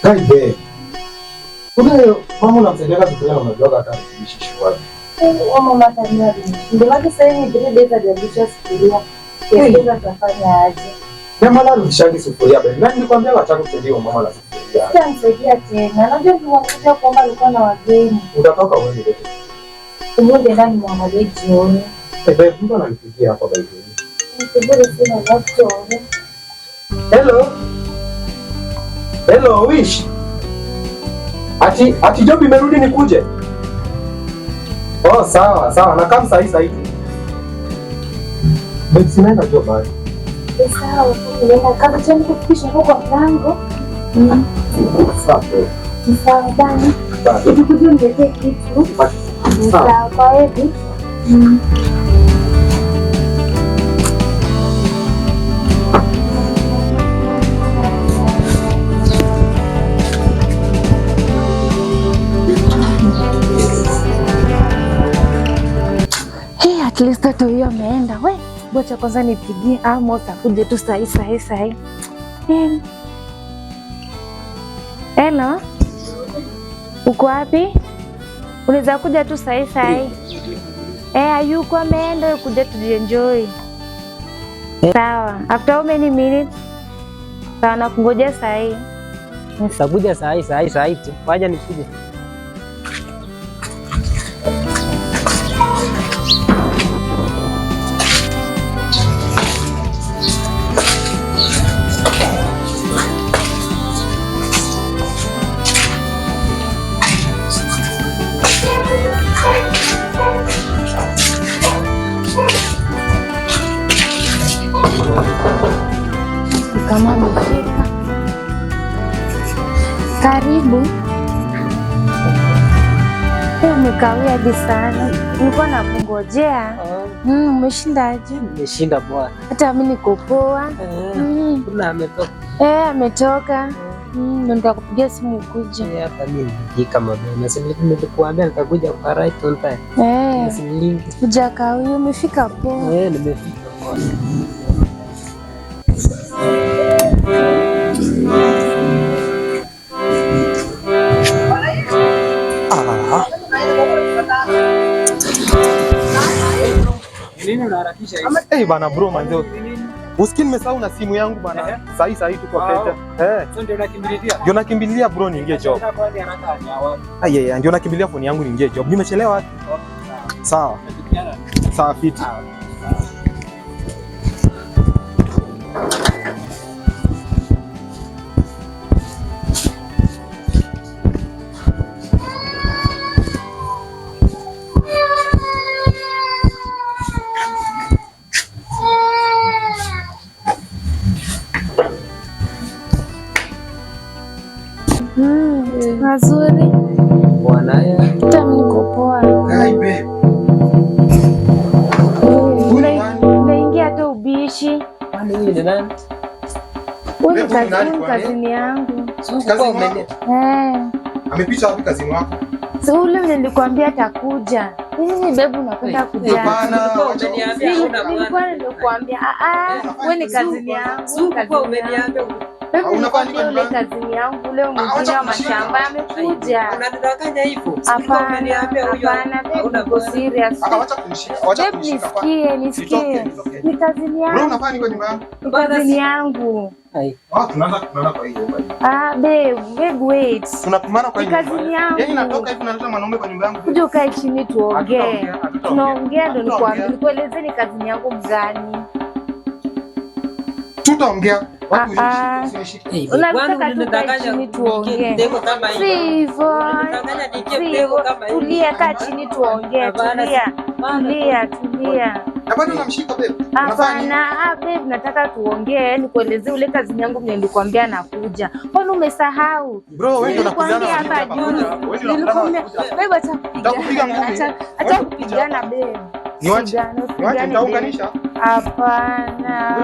Kaibe. Kuna mama unamsaidia kutoka na mdogo hata kuishi wapi? Mama tania ndio wake sasa ni birthday za diabetes sufuria. Kesho tutafanya aje? Mama anarudisha sufuria bali nani nikwambia acha kusaidia mama la sufuria. Sasa msaidia tena. Najua tunakuja kuomba alikuwa na wageni. Utatoka wewe ndio. Umoja ndani mwangalie jioni. Mtu ananipigia hapa bali. Nikubude sina laptop. Hello. Hello, Wish. Ati job imerudi nikuje. Oh, sawa. Na kama sahi. Basi sina job bado. Sawa, nenda kama chani kufikisha huko mlango. Sawa. Sawa bana. Ukikuja niletee kitu. Sawa kwa hivi. At least hata huyo ameenda. We, bocha kwanza nipigie Amos akuje tu sahi. Hello. Uko wapi? Unaweza kuja tu sahi. Hayuko ameenda kuja tujienjoy. Sawa. After how many minutes? Sawa nakungoja sahi. Nitakuja sahi tu. Wacha nikuje. Kama umefika. Karibu. Umekawia hadi sana. Nilikuwa nakungojea. Umeshindaje? Nimeshinda bwana. Hata mimi niko poa. Kuna ametoka. Ametoka. Ndio nitakupigia simu ukuje. Hapa mimi nifika mapema. Nilikuambia nitakuja kwa right on time. Hujakawia, umefika poa. Nimefika poa. Nini unaharakisha hivi? Bana bro manzo. Usikini nimesahau na simu yangu bana. Sahi tu kwa pete. So ndio nakimbilia. Ndio nakimbilia bro niingie job. Ndio nakimbilia phone yangu niingie job. Nimechelewa wapi? Sawa. Sawa fiti. Mazuri. Bwana yeye. Niko poa. Kaibe. Unaingia hata ubishi. Kwani wewe ni nani? Wewe kazini yangu. Amepita wapi kazini wako? So ule nilikwambia atakuja. Mimi bebu nakwenda kuja. Hapana, nilikuwa nilikwambia wewe ni kazini yangu. Umeniambia Unafanya ule kazini yangu ule mwingine wa mashamba amekuja. Unadanganya hivyo. Hapana, uko serious. Acha kunishika. Nisikie. Ni kazini yangu. Bro, unafanya nini kwa nyumba yangu? Ni kazini yangu. Tunaanza kwa hiyo. Babe, wait. Tunapimana kwa hiyo. Kazini yangu. Yaani natoka hivi naleta mwanaume kwa nyumba yangu. Kuja ukae chini tuongee. Tunaongea ndio nikueleze ni kazini yangu mgani. Tutaongea. Unataka tukae chini tuongee. Sivyo. Tulia, kaa chini tuongee. Tulia. Na bado unamshika babe. Hapana, babe, nataka tuongee, nikuelezee ule kazini yangu mwenye nilikwambia nakuja. Kwani umesahau? Bro, wewe ndio unakuzana hapa juzi. Nilikwambia babe acha kupigana babe. Niwache nitaunganisha. Hapana.